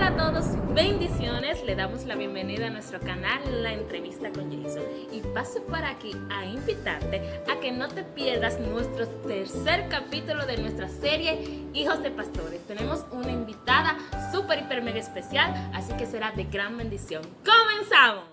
Hola a todos, bendiciones, le damos la bienvenida a nuestro canal La Entrevista con Jason y paso por aquí a invitarte a que no te pierdas nuestro tercer capítulo de nuestra serie Hijos de Pastores. Tenemos una invitada súper, hiper, mega especial, así que será de gran bendición. ¡Comenzamos!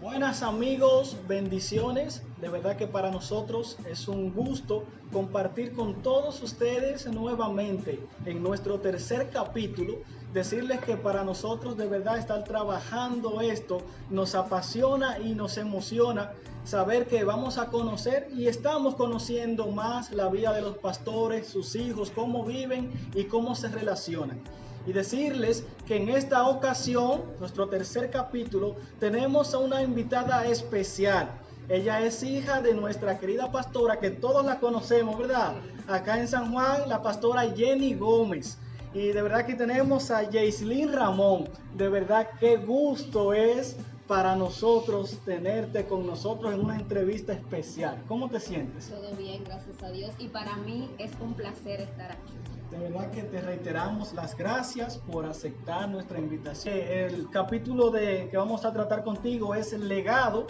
Buenas amigos, bendiciones. De verdad que para nosotros es un gusto compartir con todos ustedes nuevamente en nuestro tercer capítulo. Decirles que para nosotros de verdad estar trabajando esto nos apasiona y nos emociona saber que vamos a conocer y estamos conociendo más la vida de los pastores, sus hijos, cómo viven y cómo se relacionan. Y decirles que en esta ocasión, nuestro tercer capítulo, tenemos a una invitada especial. Ella es hija de nuestra querida pastora, que todos la conocemos, ¿verdad? Acá en San Juan, la pastora Jenny Gómez. Y de verdad que tenemos a Jaislyn Ramón. De verdad, qué gusto es para nosotros tenerte con nosotros en una entrevista especial. ¿Cómo te sientes? Todo bien, gracias a Dios. Y para mí es un placer estar aquí. De verdad que te reiteramos las gracias por aceptar nuestra invitación. El capítulo que vamos a tratar contigo es el legado.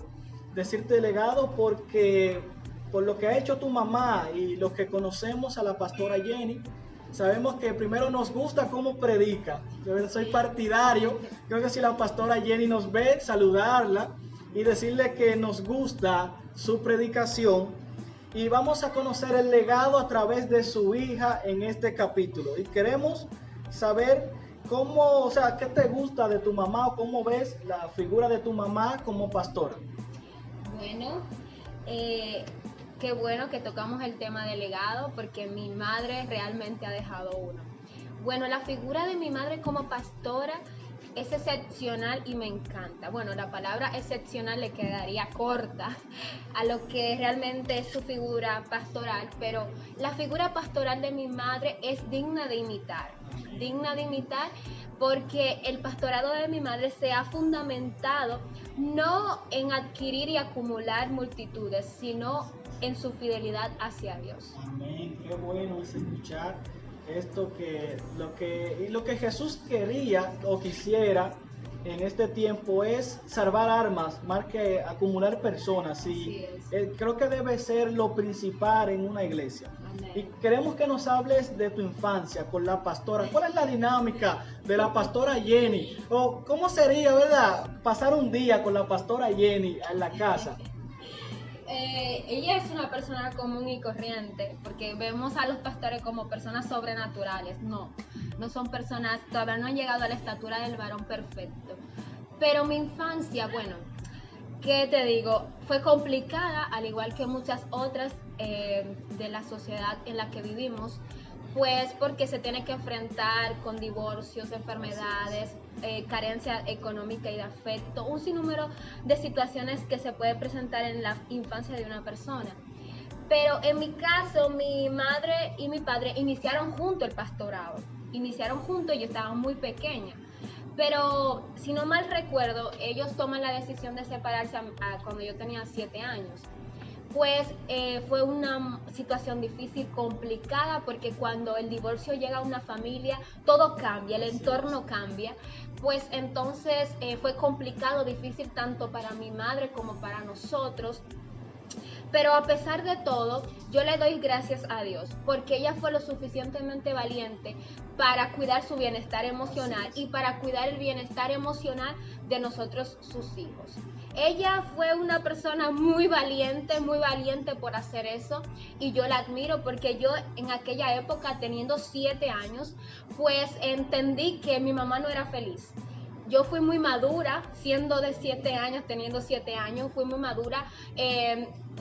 Decirte legado porque por lo que ha hecho tu mamá y los que conocemos a la pastora Jenny, sabemos que primero nos gusta cómo predica. Yo soy partidario. Creo que si la pastora Jenny nos ve, saludarla y decirle que nos gusta su predicación. Y vamos a conocer el legado a través de su hija en este capítulo. Y queremos saber cómo, o sea, qué te gusta de tu mamá o cómo ves la figura de tu mamá como pastora. Bueno, qué bueno que tocamos el tema del legado porque mi madre realmente ha dejado uno. Bueno, la figura de mi madre como pastora es excepcional y me encanta. Bueno, la palabra excepcional le quedaría corta a lo que realmente es su figura pastoral, pero la figura pastoral de mi madre es digna de imitar porque el pastorado de mi madre se ha fundamentado no en adquirir y acumular multitudes, sino en su fidelidad hacia Dios. Amén, qué bueno es escuchar esto lo que Jesús quería o quisiera en este tiempo es salvar almas más que acumular personas. Y creo que debe ser lo principal en una iglesia. Amén. Y queremos que nos hables de tu infancia con la pastora. ¿Cuál es la dinámica de la pastora Jenny? O cómo sería, ¿verdad?, pasar un día con la pastora Jenny en la casa. Ella es una persona común y corriente, porque vemos a los pastores como personas sobrenaturales. No son personas, todavía no han llegado a la estatura del varón perfecto. Pero mi infancia, bueno, ¿qué te digo? Fue complicada, al igual que muchas otras de la sociedad en la que vivimos, pues porque se tiene que enfrentar con divorcios, enfermedades, carencia económica y de afecto, un sinnúmero de situaciones que se puede presentar en la infancia de una persona. Pero en mi caso, mi madre y mi padre iniciaron juntos el pastorado, iniciaron juntos y yo estaba muy pequeña. Pero si no mal recuerdo, ellos toman la decisión de separarse cuando yo tenía 7 años. Pues fue una situación difícil, complicada, porque cuando el divorcio llega a una familia, todo cambia, el entorno cambia. Pues entonces fue complicado, difícil tanto para mi madre como para nosotros. Pero a pesar de todo, yo le doy gracias a Dios, porque ella fue lo suficientemente valiente para cuidar su bienestar emocional y para cuidar el bienestar emocional de nosotros, sus hijos. Ella fue una persona muy valiente por hacer eso, y yo la admiro porque yo en aquella época, teniendo 7 años, pues entendí que mi mamá no era feliz. Yo fui muy madura, siendo de 7 años, teniendo 7 años, fui muy madura,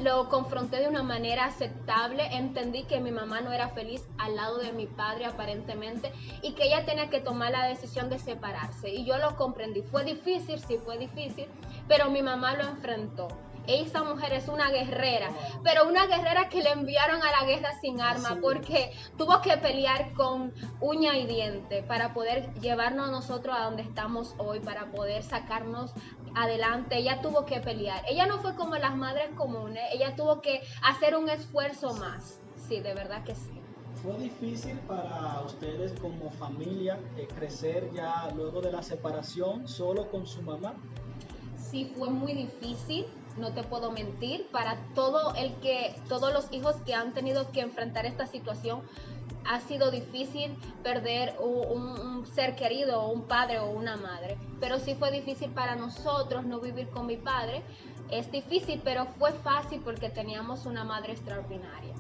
lo confronté de una manera aceptable, entendí que mi mamá no era feliz al lado de mi padre aparentemente y que ella tenía que tomar la decisión de separarse, y yo lo comprendí. Fue difícil, sí fue difícil, pero mi mamá lo enfrentó. Esa mujer es una guerrera, pero una guerrera que le enviaron a la guerra sin arma, Así porque es. tuvo que pelear con uña y diente para poder llevarnos a nosotros a donde estamos hoy, para poder sacarnos adelante. Ella tuvo que pelear. Ella no fue como las madres comunes, ella tuvo que hacer un esfuerzo más. Sí, de verdad que sí. ¿Fue difícil para ustedes como familia crecer ya luego de la separación solo con su mamá? Sí, fue muy difícil, no te puedo mentir, para todos los hijos que han tenido que enfrentar esta situación. Ha sido difícil perder un ser querido, un padre o una madre, pero sí fue difícil para nosotros no vivir con mi padre. Es difícil, pero fue fácil porque teníamos una madre extraordinaria.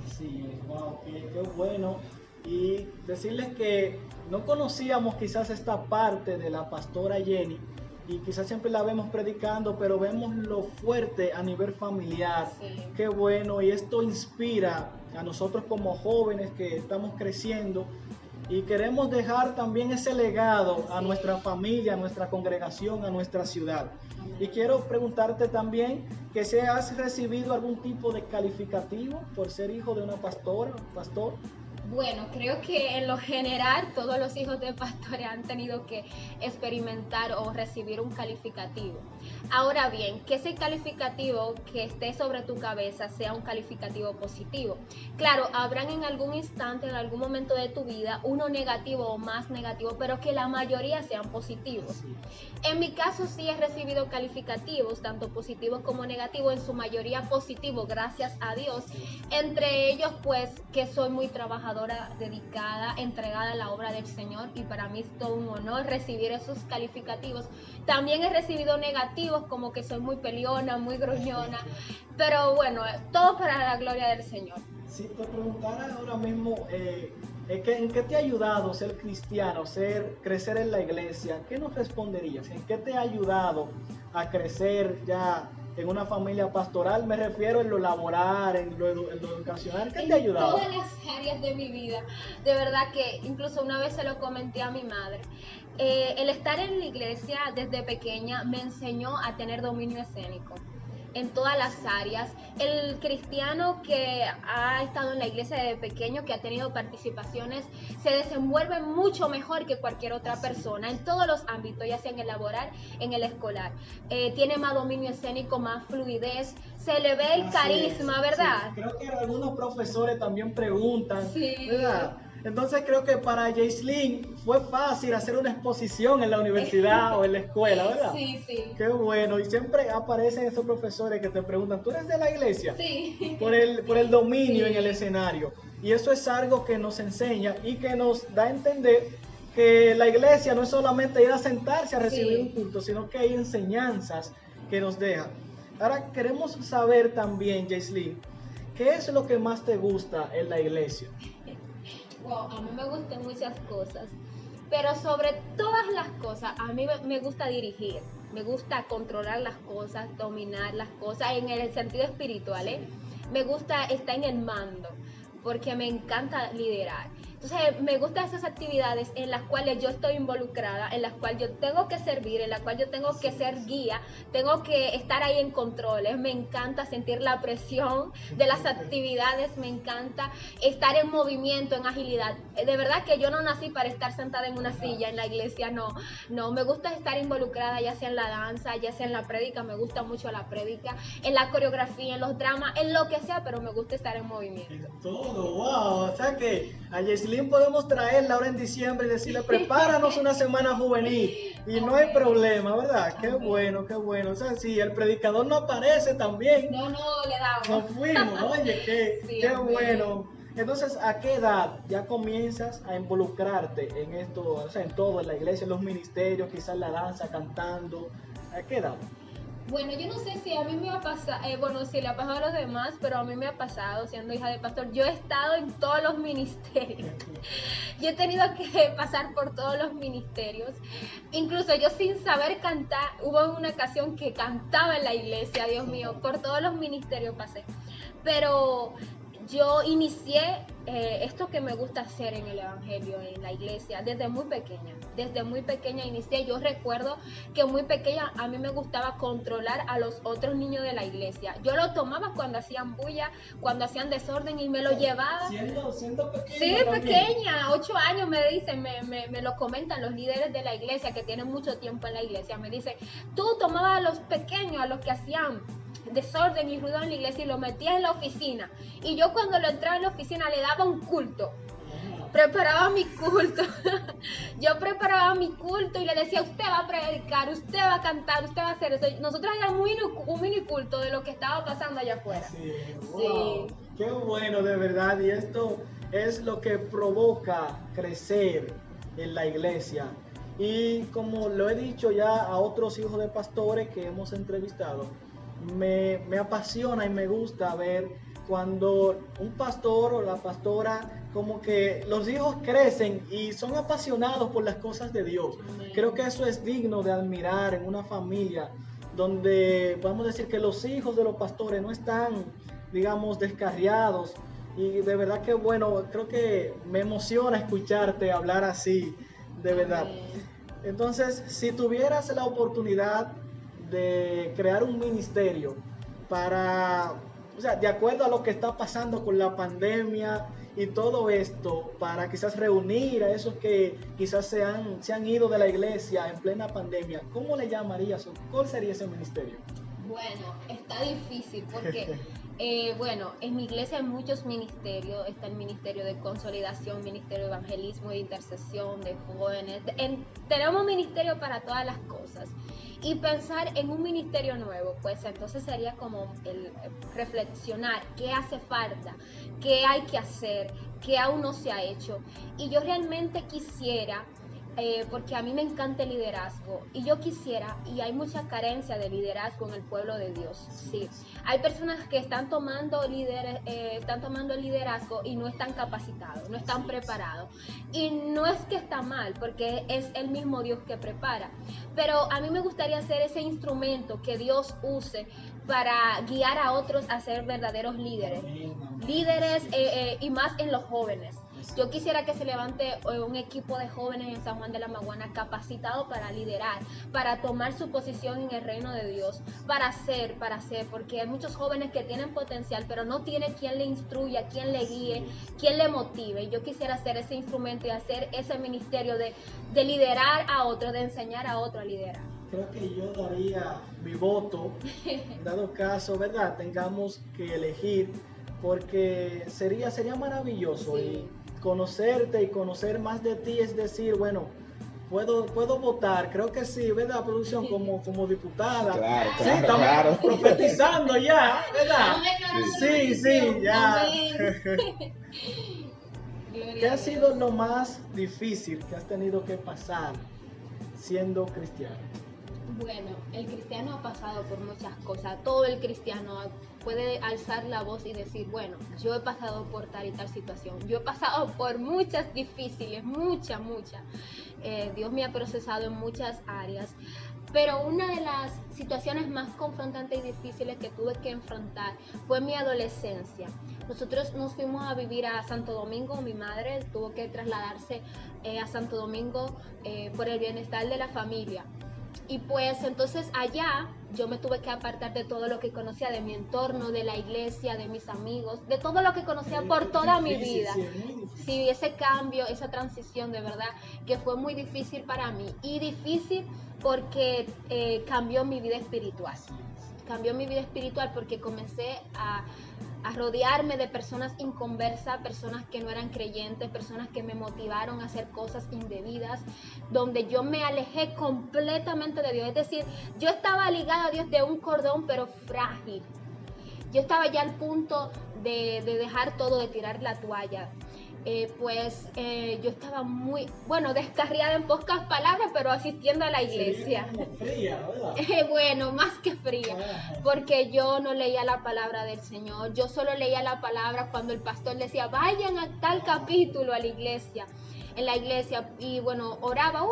Así es, wow, qué bueno. Y decirles que no conocíamos quizás esta parte de la pastora Jenny, y quizás siempre la vemos predicando, pero vemos lo fuerte a nivel familiar. Sí. Qué bueno, y esto inspira a nosotros como jóvenes que estamos creciendo y queremos dejar también ese legado a Sí. nuestra familia, a nuestra congregación, a nuestra ciudad. Y quiero preguntarte también que si has recibido algún tipo de calificativo por ser hijo de una pastora, pastor. Bueno, creo que en lo general todos los hijos de pastores han tenido que experimentar o recibir un calificativo. Ahora bien, que ese calificativo que esté sobre tu cabeza sea un calificativo positivo. Claro, habrán en algún instante, en algún momento de tu vida, uno negativo o más negativo, pero que la mayoría sean positivos. En mi caso sí he recibido calificativos, tanto positivos como negativos, en su mayoría positivos, gracias a Dios. Entre ellos, pues, que soy muy trabajadora, dedicada, entregada a la obra del Señor, y para mí es todo un honor recibir esos calificativos. También he recibido negativos, como que soy muy peleona, muy gruñona, pero bueno, todo para la gloria del Señor. Si te preguntara ahora mismo, ¿en qué te ha ayudado ser cristiano, crecer en la iglesia? ¿Qué nos responderías? ¿En qué te ha ayudado a crecer ya en una familia pastoral? Me refiero en lo laboral, en lo educacional. ¿Qué te ha ayudado? En todas las áreas de mi vida. De verdad que incluso una vez se lo comenté a mi madre. El estar en la iglesia desde pequeña me enseñó a tener dominio escénico en todas las áreas. El cristiano que ha estado en la iglesia desde pequeño, que ha tenido participaciones, se desenvuelve mucho mejor que cualquier otra persona en todos los ámbitos, ya sea en el laboral, en el escolar. Tiene más dominio escénico, más fluidez, se le ve el Así carisma, es, ¿verdad? sí. Creo que algunos profesores también preguntan, Sí. ¿verdad? Entonces creo que para Jaislyn fue fácil hacer una exposición en la universidad o en la escuela, ¿verdad? Sí, sí. Qué bueno, y siempre aparecen esos profesores que te preguntan, ¿tú eres de la iglesia? Sí. Por el dominio Sí. en el escenario. Y eso es algo que nos enseña y que nos da a entender que la iglesia no es solamente ir a sentarse a recibir Sí. un culto, sino que hay enseñanzas que nos dejan. Ahora queremos saber también, Jaislyn, ¿qué es lo que más te gusta en la iglesia? Wow, a mí me gustan muchas cosas, pero sobre todas las cosas, a mí me gusta dirigir, me gusta controlar las cosas, dominar las cosas en el sentido espiritual, ¿eh? Me gusta estar en el mando, porque me encanta liderar. Entonces, me gustan esas actividades en las cuales yo estoy involucrada, en las cuales yo tengo que servir, en las cuales yo tengo que ser guía, tengo que estar ahí en controles. Me encanta sentir la presión de las actividades, me encanta estar en movimiento, en agilidad. De verdad que yo no nací para estar sentada en una silla en la iglesia, no, me gusta estar involucrada, ya sea en la danza, ya sea en la prédica, me gusta mucho la prédica, en la coreografía, en los dramas, en lo que sea, pero me gusta estar en movimiento. En todo, wow. O sea que a Jaislyn podemos traerla ahora en diciembre y decirle, prepáranos una semana juvenil. Y no hay problema, ¿verdad? Qué bueno, qué bueno. O sea, si el predicador no aparece también, No, le damos. nos fuimos. Oye, Sí, qué amén. bueno. Entonces, ¿a qué edad ya comienzas a involucrarte en esto, o sea, en todo, en la iglesia, en los ministerios, quizás en la danza, cantando? ¿A qué edad? Bueno, yo no sé si a mí me ha pasado, si le ha pasado a los demás, pero a mí me ha pasado siendo hija de pastor. Yo he estado en todos los ministerios. Yo he tenido que pasar por todos los ministerios. Incluso yo sin saber cantar, hubo una ocasión que cantaba en la iglesia, Dios mío, por todos los ministerios pasé. Pero yo inicié esto que me gusta hacer en el evangelio, en la iglesia, desde muy pequeña. Desde muy pequeña inicié. Yo recuerdo que muy pequeña a mí me gustaba controlar a los otros niños de la iglesia. Yo lo tomaba cuando hacían bulla, cuando hacían desorden y me lo llevaba. Siendo pequeña. Sí, también. pequeña, 8 años me dicen, me lo comentan los líderes de la iglesia que tienen mucho tiempo en la iglesia. Me dicen, tú tomabas a los pequeños, a los que hacían desorden y ruido en la iglesia y lo metías en la oficina. Y yo cuando lo entraba en la oficina le daba un culto. Preparaba mi culto. Yo preparaba mi culto y le decía, usted va a predicar, usted va a cantar, usted va a hacer eso. Nosotros hacíamos un mini culto de lo que estaba pasando allá afuera. Sí, wow. Sí. Qué bueno, de verdad. Y esto es lo que provoca crecer en la iglesia. Y como lo he dicho ya a otros hijos de pastores que hemos entrevistado, me apasiona y me gusta ver cuando un pastor o la pastora, como que los hijos crecen y son apasionados por las cosas de Dios. Creo que eso es digno de admirar en una familia donde podemos decir que los hijos de los pastores no están, digamos, descarriados. Y de verdad que bueno, creo que me emociona escucharte hablar así, de verdad. Entonces, si tuvieras la oportunidad de crear un ministerio para, o sea, de acuerdo a lo que está pasando con la pandemia y todo esto, para quizás reunir a esos que quizás se han ido de la iglesia en plena pandemia, ¿cómo le llamarías o cuál sería ese ministerio? Bueno, está difícil porque, bueno, en mi iglesia hay muchos ministerios. Está el ministerio de consolidación, ministerio de evangelismo, de intercesión, de jóvenes. Tenemos ministerio para todas las cosas. Y pensar en un ministerio nuevo, pues entonces sería como el reflexionar qué hace falta, qué hay que hacer, qué aún no se ha hecho. Y yo realmente quisiera, porque a mí me encanta el liderazgo, y yo quisiera, y hay mucha carencia de liderazgo en el pueblo de Dios, sí. Hay personas que están tomando el liderazgo y no están capacitados, no están preparados. Y no es que está mal, porque es el mismo Dios que prepara. Pero a mí me gustaría ser ese instrumento que Dios use para guiar a otros a ser verdaderos líderes. Líderes y más en los jóvenes. Yo quisiera que se levante un equipo de jóvenes en San Juan de la Maguana capacitado para liderar, para tomar su posición en el reino de Dios, para hacer, porque hay muchos jóvenes que tienen potencial, pero no tiene quien le instruya, quien le guíe, quien le motive. Y yo quisiera ser ese instrumento y hacer ese ministerio de liderar a otro, de enseñar a otro a liderar. Creo que yo daría mi voto, dado caso, ¿verdad? Tengamos que elegir, porque sería maravilloso. Sí. Y conocerte y conocer más de ti, es decir, bueno, puedo votar, creo que sí, ¿verdad, producción? Como diputada. Claro, Sí, claro, estamos claro. profetizando ya, ¿verdad? Sí, ya. ¿Qué ha sido lo más difícil que has tenido que pasar siendo cristiano? Bueno, el cristiano ha pasado por muchas cosas. Todo el cristiano puede alzar la voz y decir, bueno, yo he pasado por tal y tal situación. Yo he pasado por muchas difíciles, muchas. Dios me ha procesado en muchas áreas. Pero una de las situaciones más confrontantes y difíciles que tuve que enfrentar fue mi adolescencia. Nosotros nos fuimos a vivir a Santo Domingo. Mi madre tuvo que trasladarse a Santo Domingo por el bienestar de la familia. Y pues entonces allá yo me tuve que apartar de todo lo que conocía, de mi entorno, de la iglesia, de mis amigos, de todo lo que conocía por toda mi vida. Sí, ese cambio, esa transición de verdad que fue muy difícil para mí. Y difícil porque cambió mi vida espiritual. Cambió mi vida espiritual porque comencé a rodearme de personas inconversas, personas que no eran creyentes, personas que me motivaron a hacer cosas indebidas, donde yo me alejé completamente de Dios. Es decir, yo estaba ligada a Dios de un cordón, pero frágil. Yo estaba ya al punto de dejar todo, de tirar la toalla. Yo estaba muy, descarriada en pocas palabras, pero asistiendo a la iglesia. Como fría, ¿verdad? Bueno, más que fría, porque yo no leía la palabra del Señor. Yo solo leía la palabra cuando el pastor decía, vayan a tal capítulo a la iglesia. en la iglesia y bueno, oraba,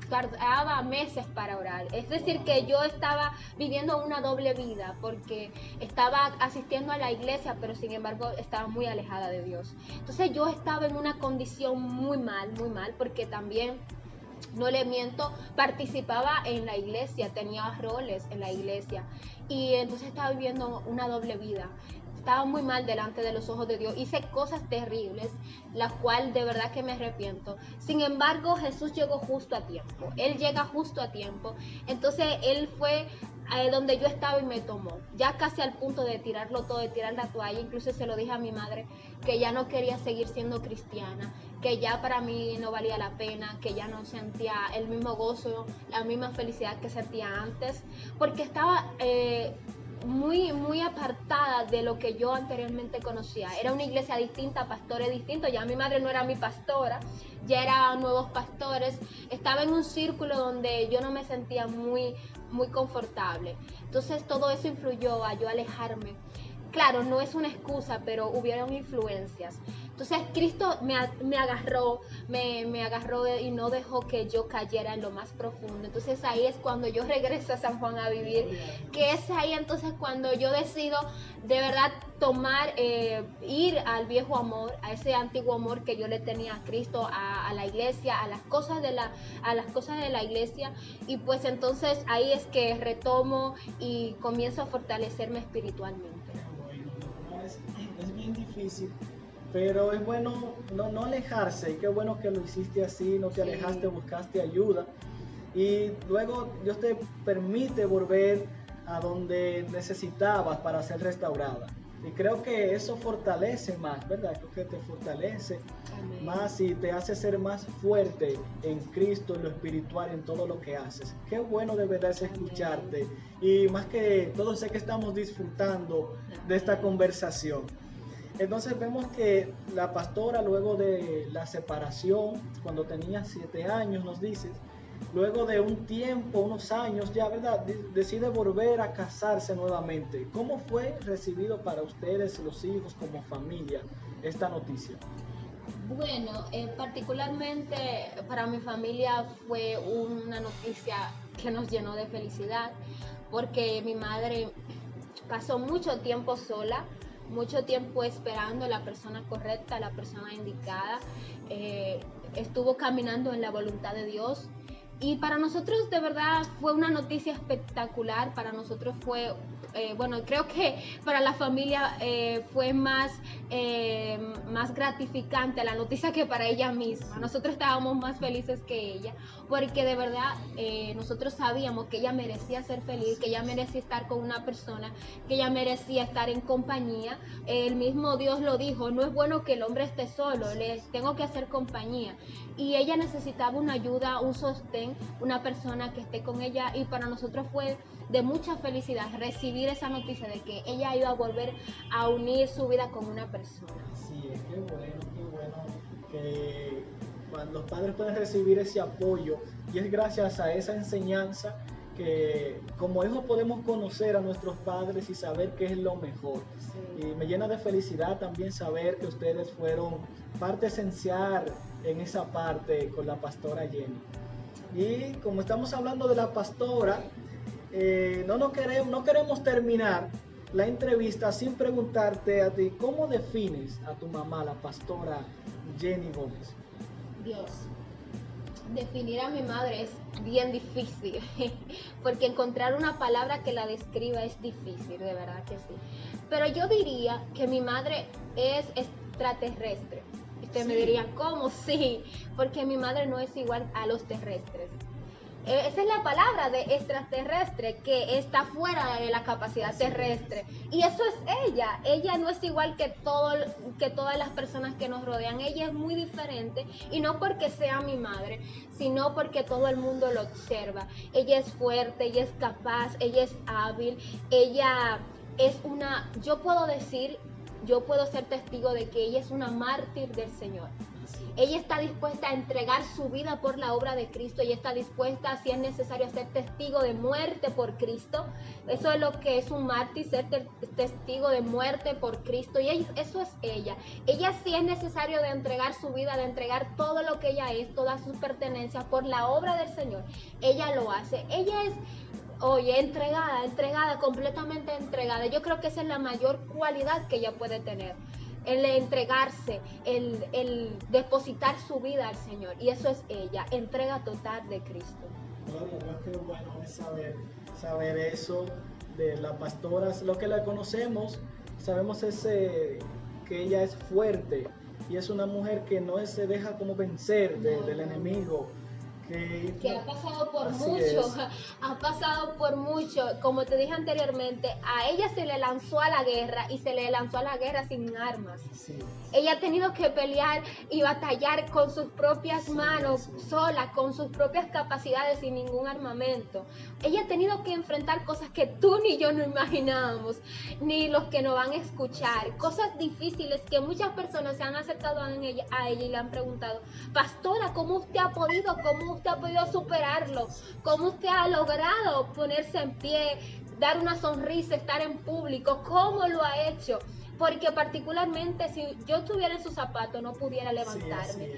tardaba meses para orar. Es decir, que yo estaba viviendo una doble vida porque estaba asistiendo a la iglesia, pero sin embargo estaba muy alejada de Dios. Entonces yo estaba en una condición muy mal, porque también, no le miento, participaba en la iglesia, tenía roles en la iglesia y entonces estaba viviendo una doble vida. Estaba muy mal delante de los ojos de Dios, hice cosas terribles, las cuales de verdad que me arrepiento. Sin embargo, Jesús llegó justo a tiempo, Él llega justo a tiempo, entonces Él fue donde yo estaba y me tomó, ya casi al punto de tirarlo todo, de tirar la toalla. Incluso se lo dije a mi madre que ya no quería seguir siendo cristiana, que ya para mí no valía la pena, que ya no sentía el mismo gozo, la misma felicidad que sentía antes, porque estaba muy apartada de lo que yo anteriormente conocía. Era una iglesia distinta, pastores distintos. Ya mi madre no era mi pastora, ya eran nuevos pastores. Estaba en un círculo donde yo no me sentía muy confortable. Entonces todo eso influyó a yo alejarme. Claro, no es una excusa, pero hubieron influencias. Entonces Cristo me agarró y no dejó que yo cayera en lo más profundo. Entonces ahí es cuando yo regreso a San Juan a vivir, que es ahí entonces cuando yo decido de verdad tomar, ir al viejo amor, a ese antiguo amor que yo le tenía a Cristo, a la iglesia, a las cosas de la iglesia, y pues entonces ahí es que retomo y comienzo a fortalecerme espiritualmente. Bueno, es bien difícil, pero es bueno no alejarse, y qué bueno que lo hiciste así, no te alejaste, buscaste ayuda, y luego Dios te permite volver a donde necesitabas para ser restaurada. Y creo que eso fortalece más, ¿verdad? Creo que te fortalece Amén. Más y te hace ser más fuerte en Cristo, en lo espiritual, en todo lo que haces. Qué bueno de verdad es escucharte. Y más que todo sé que estamos disfrutando de esta conversación. Entonces vemos que la pastora, luego de la separación, cuando tenía 7 años, nos dices, luego de un tiempo, unos años ya, ¿verdad?, decide volver a casarse nuevamente. ¿Cómo fue recibido para ustedes, los hijos, como familia, esta noticia? Bueno, particularmente para mi familia fue una noticia que nos llenó de felicidad, porque mi madre pasó mucho tiempo sola, mucho tiempo esperando a la persona correcta, a la persona indicada, estuvo caminando en la voluntad de Dios. Y para nosotros de verdad fue una noticia espectacular, para nosotros fue, creo que para la familia fue más gratificante la noticia que para ella misma. Nosotros estábamos más felices que ella, porque de verdad nosotros sabíamos que ella merecía ser feliz, que ella merecía estar con una persona, que ella merecía estar en compañía. El mismo Dios lo dijo, no es bueno que el hombre esté solo, les tengo que hacer compañía. Y ella necesitaba una ayuda, un sostén, una persona que esté con ella, y para nosotros fue de mucha felicidad recibir esa noticia de que ella iba a volver a unir su vida con una persona. Sí, qué bueno que cuando los padres pueden recibir ese apoyo, y es gracias a esa enseñanza que como hijos podemos conocer a nuestros padres y saber qué es lo mejor. Sí. Y me llena de felicidad también saber que ustedes fueron parte esencial en esa parte con la pastora Jenny. Y como estamos hablando de la pastora, no queremos terminar la entrevista sin preguntarte a ti, ¿cómo defines a tu mamá, la pastora Jenny Gómez? Dios, definir a mi madre es bien difícil, porque encontrar una palabra que la describa es difícil, de verdad que sí. Pero yo diría que mi madre es extraterrestre. Usted me diría, ¿cómo? Sí, porque mi madre no es igual a los terrestres. Esa es la palabra de extraterrestre, que está fuera de la capacidad terrestre. Y eso es ella. Ella no es igual que todas las personas que nos rodean. Ella es muy diferente, y no porque sea mi madre, sino porque todo el mundo lo observa. Ella es fuerte, ella es capaz, ella es hábil, ella es yo puedo ser testigo de que ella es una mártir del Señor. Ella está dispuesta a entregar su vida por la obra de Cristo. Ella está dispuesta, si es necesario, a ser testigo de muerte por Cristo. Eso es lo que es un mártir, ser testigo de muerte por Cristo. Y eso es ella. Ella, si es necesario, de entregar su vida, de entregar todo lo que ella es, todas sus pertenencias por la obra del Señor. Ella lo hace. Ella es, oye, entregada, completamente entregada. Yo creo que esa es la mayor cualidad que ella puede tener. El entregarse, el depositar su vida al Señor. Y eso es ella, entrega total de Cristo. Gloria, qué bueno es saber eso de la pastora. Lo que la conocemos, sabemos que ella es fuerte y es una mujer que no se deja como vencer del enemigo. Que ha pasado por mucho, ha pasado por mucho. Como te dije anteriormente, a ella se le lanzó a la guerra y se le lanzó a la guerra sin armas. Sí. Ella ha tenido que pelear y batallar con sus propias manos, sola, con sus propias capacidades, sin ningún armamento. Ella ha tenido que enfrentar cosas que tú ni yo no imaginábamos, ni los que nos van a escuchar, cosas difíciles que muchas personas se han acercado a ella y le han preguntado: pastora, ¿cómo usted ha podido superarlo? ¿Cómo usted ha logrado ponerse en pie, dar una sonrisa, estar en público? ¿Cómo lo ha hecho? Porque particularmente si yo estuviera en sus zapatos no pudiera levantarme.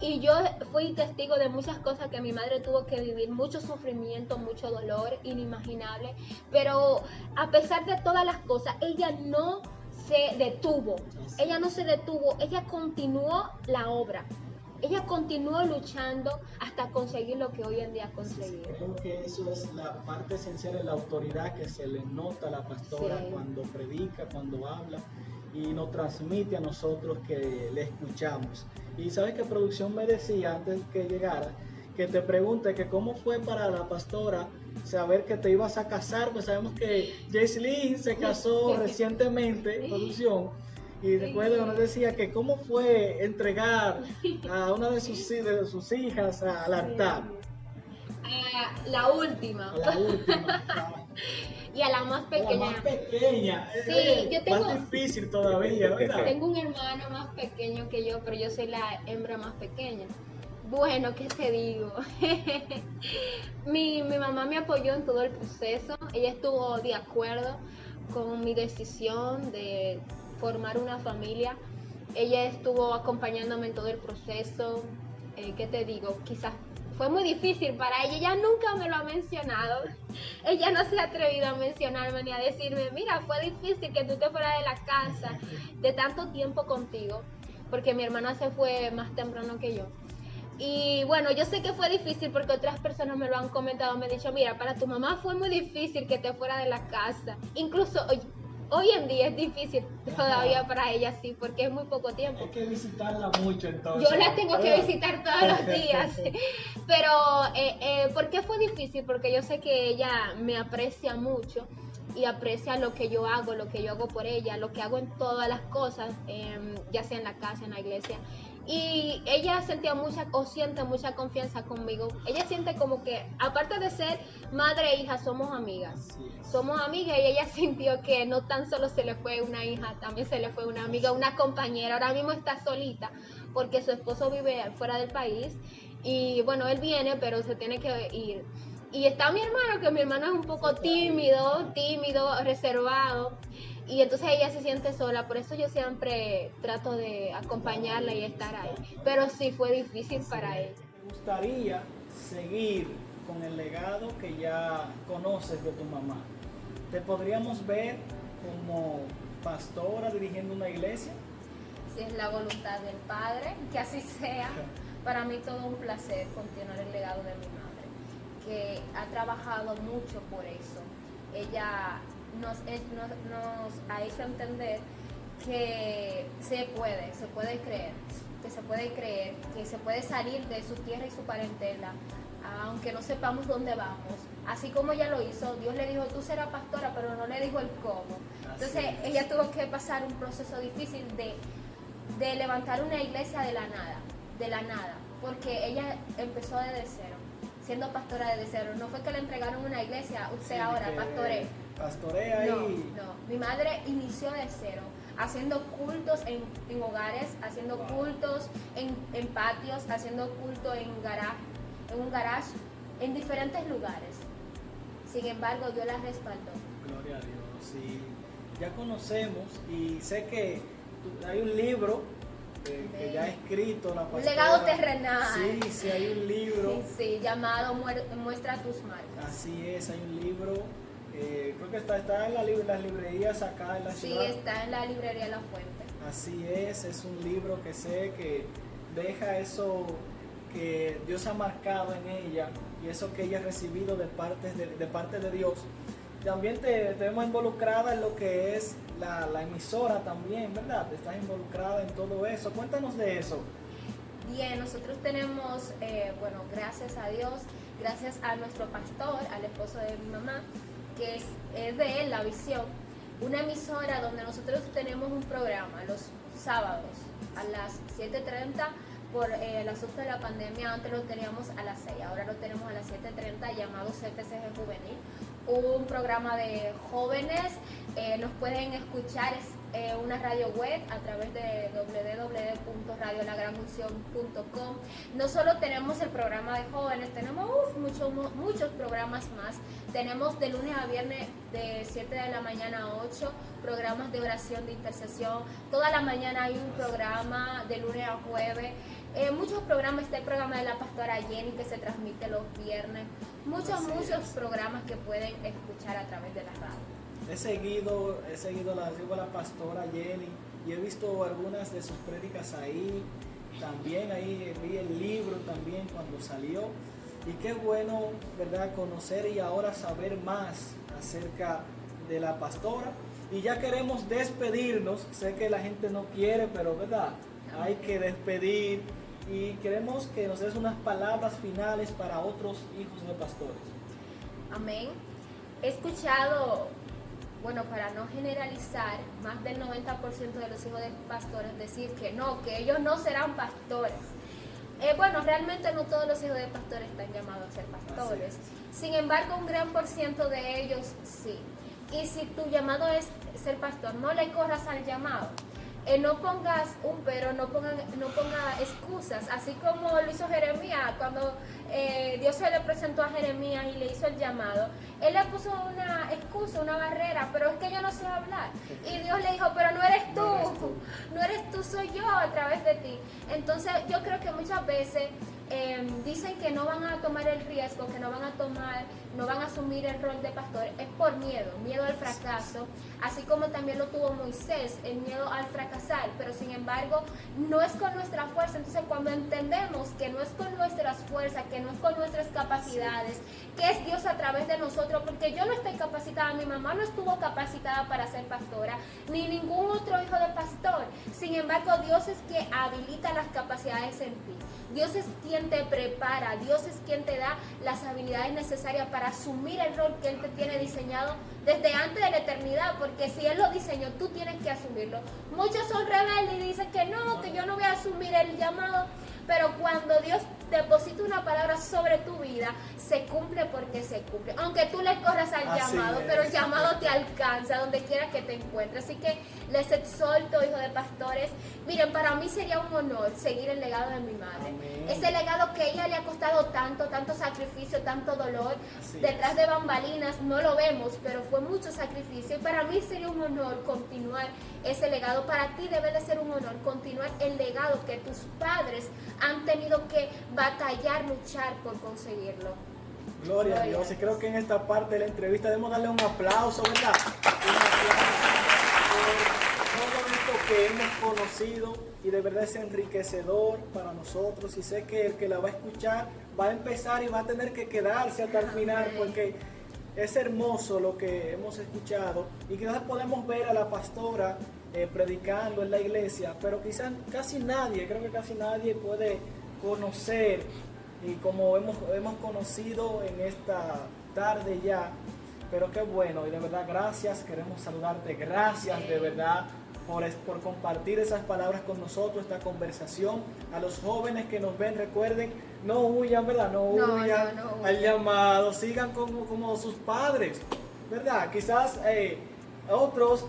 Y yo fui testigo de muchas cosas que mi madre tuvo que vivir, mucho sufrimiento, mucho dolor inimaginable. Pero a pesar de todas las cosas, ella no se detuvo. Ella continuó la obra. Ella continuó luchando hasta conseguir lo que hoy en día ha conseguido. Creo que eso es la parte esencial de la autoridad que se le nota a la pastora cuando predica, cuando habla y nos transmite a nosotros que le escuchamos. Y sabes que producción me decía antes que llegara que te pregunte que cómo fue para la pastora saber que te ibas a casar, pues sabemos que Jaislyn se casó recientemente, producción. Y recuerdo que nos decía que cómo fue entregar a una de sus hijas al altar. La última. Y a la más pequeña. La más pequeña. Sí, yo tengo, más difícil todavía, ¿verdad? Tengo un hermano más pequeño que yo, pero yo soy la hembra más pequeña. Bueno, ¿qué te digo? Mi mamá me apoyó en todo el proceso. Ella estuvo de acuerdo con mi decisión de formar una familia. Ella estuvo acompañándome en todo el proceso. ¿Qué te digo? Quizás fue muy difícil para ella. Ella nunca me lo ha mencionado. Ella no se ha atrevido a mencionarme ni a decirme: mira, fue difícil que tú te fueras de la casa de tanto tiempo contigo, porque mi hermana se fue más temprano que yo. Y bueno, yo sé que fue difícil porque otras personas me lo han comentado, me han dicho: mira, para tu mamá fue muy difícil que te fuera de la casa. Incluso hoy en día es difícil todavía para ella, sí, porque es muy poco tiempo. Hay que visitarla mucho entonces. Yo la tengo que visitar todos los días. Pero, ¿por qué fue difícil? Porque yo sé que ella me aprecia mucho y aprecia lo que yo hago por ella, lo que hago en todas las cosas, ya sea en la casa, en la iglesia. Y ella siente mucha confianza conmigo. Ella siente como que, aparte de ser madre e hija, somos amigas. Somos amigas y ella sintió que no tan solo se le fue una hija, también se le fue una amiga, una compañera. Ahora mismo está solita porque su esposo vive fuera del país. Y bueno, él viene, pero se tiene que ir. Y está mi hermano, que mi hermano es un poco tímido, reservado. Y entonces ella se siente sola, por eso yo siempre trato de acompañarla y estar ahí. Pero sí fue difícil para ella. Me gustaría seguir con el legado que ya conoces de tu mamá. ¿Te podríamos ver como pastora dirigiendo una iglesia? Si es la voluntad del Padre, que así sea. Para mí todo un placer continuar el legado de mi madre, que ha trabajado mucho por eso. Ella nos ha hecho entender que se puede creer, que se puede salir de su tierra y su parentela, aunque no sepamos dónde vamos. Así como ella lo hizo, Dios le dijo: tú serás pastora, pero no le dijo el cómo. Entonces ella tuvo que pasar un proceso difícil de levantar una iglesia de la nada, porque ella empezó desde cero, siendo pastora desde cero. No fue que le entregaron una iglesia, usted ahora pastore. pastorea ahí. No, mi madre inició de cero, haciendo cultos en hogares, haciendo cultos en patios, haciendo culto en un garage, en diferentes lugares. Sin embargo, Dios la respaldó. Gloria a Dios, sí. Ya conocemos y sé que hay un libro que ya ha escrito la pastora. Un legado terrenal. Sí, hay un libro. Sí, llamado Muestra tus marcas. Así es, hay un libro. Creo que está en las librerías acá en la ciudad. Sí, está en la librería La Fuente. Así es un libro que sé que deja eso que Dios ha marcado en ella y eso que ella ha recibido de parte de Dios. También te vemos involucrada en lo que es la emisora también, ¿verdad? Estás involucrada en todo eso. Cuéntanos de eso. Bien, nosotros tenemos, gracias a Dios, gracias a nuestro pastor, al esposo de mi mamá, que es de él la visión, una emisora donde nosotros tenemos un programa los sábados a las 7:30. Por el asunto de la pandemia, antes lo teníamos a las 6, ahora lo tenemos a las 7:30, llamado CPCG Juvenil, un programa de jóvenes. Nos pueden escuchar, es una radio web a través de www.radiolagranunción.com. No solo tenemos el programa de jóvenes, tenemos muchos programas más. Tenemos de lunes a viernes de 7 de la mañana a 8 programas de oración, de intercesión. Toda la mañana hay un programa de lunes a jueves. Muchos programas, está el programa de la pastora Jenny que se transmite los viernes. Muchos programas que pueden escuchar a través de la radio. He seguido la pastora Jenny y he visto algunas de sus prédicas ahí. También ahí vi el libro también cuando salió. Y qué bueno, ¿verdad?, conocer y ahora saber más acerca de la pastora. Y ya queremos despedirnos. Sé que la gente no quiere, pero ¿verdad?, hay que despedir. Y queremos que nos des unas palabras finales para otros hijos de pastores. Amén. He escuchado, para no generalizar, más del 90% de los hijos de pastores decir que ellos no serán pastores. Realmente no todos los hijos de pastores están llamados a ser pastores. Sin embargo, un gran por ciento de ellos sí. Y si tu llamado es ser pastor, no le corras al llamado. No pongas un pero, no ponga excusas, así como lo hizo Jeremías cuando Dios se le presentó a Jeremías y le hizo el llamado. Él le puso una excusa, una barrera, pero es que yo no sé hablar. Y Dios le dijo, pero no eres tú, soy yo a través de ti. Entonces yo creo que muchas veces dicen que no van a tomar el riesgo, que no van a asumir el rol de pastor, es por miedo al fracaso, así como también lo tuvo Moisés, el miedo al fracasar, pero sin embargo no es con nuestra fuerza. Entonces cuando entendemos que no es con nuestras fuerzas, que no es con nuestras capacidades, que es Dios a través de nosotros, porque yo no estoy capacitada, mi mamá no estuvo capacitada para ser pastora, ni ningún otro hijo de pastor. Sin embargo, Dios es quien habilita las capacidades en ti. Dios es quien te prepara, Dios es quien te da las habilidades necesarias para asumir el rol que Él te tiene diseñado desde antes de la eternidad, porque si Él lo diseñó, tú tienes que asumirlo. Muchos son rebeldes y dicen que yo no voy a asumir el llamado, pero cuando Dios deposita una palabra sobre tu vida, se cumple porque se cumple. Aunque tú le corras al llamado, pero el llamado te alcanza donde quiera que te encuentres. Así que les exhorto, hijos de pastores, miren, para mí sería un honor seguir el legado de mi madre. Amén. Ese legado que a ella le ha costado tanto sacrificio, tanto dolor. Detrás de bambalinas no lo vemos, pero fue mucho sacrificio. Y para mí sería un honor continuar ese legado. Para ti debe de ser un honor continuar el legado que tus padres han tenido que batallar, luchar por conseguirlo. Gloria a Dios. Y creo que en esta parte de la entrevista debemos darle un aplauso, ¿verdad? Un aplauso por todo esto que hemos conocido, y de verdad es enriquecedor para nosotros, y sé que el que la va a escuchar va a empezar y va a tener que quedarse hasta el final, porque es hermoso lo que hemos escuchado, y quizás podemos ver a la pastora predicando en la iglesia, pero quizás casi nadie puede conocer, y como hemos conocido en esta tarde ya, pero qué bueno, y de verdad gracias, queremos saludarte, gracias de verdad por compartir esas palabras con nosotros, esta conversación. A los jóvenes que nos ven, recuerden, no huyan, ¿verdad? No huyan al llamado, sigan como sus padres, ¿verdad? Quizás otros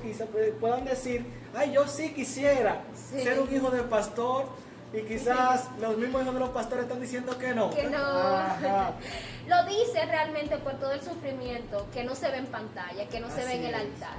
puedan decir, ay, yo sí quisiera Sí. ser un hijo de pastor, y quizás los mismos hijos de los pastores están diciendo que no. Que no. Ajá. Lo dice realmente por todo el sufrimiento que no se ve en pantalla, que no se ve en el Así es. altar.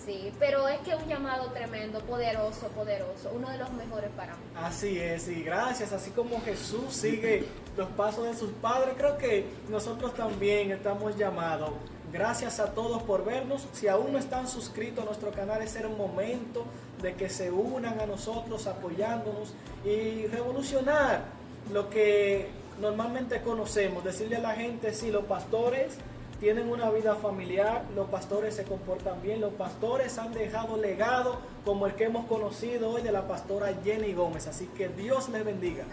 Sí, pero es que un llamado tremendo, poderoso, poderoso, uno de los mejores para mí. Así es, y gracias, así como Jesús sigue los pasos de sus padres, creo que nosotros también estamos llamados. Gracias a todos por vernos. Si aún no están suscritos a nuestro canal, es el momento de que se unan a nosotros apoyándonos y revolucionar lo que normalmente conocemos. Decirle a la gente, sí, los pastores tienen una vida familiar, los pastores se comportan bien, los pastores han dejado legado como el que hemos conocido hoy de la pastora Jenny Gómez. Así que Dios les bendiga.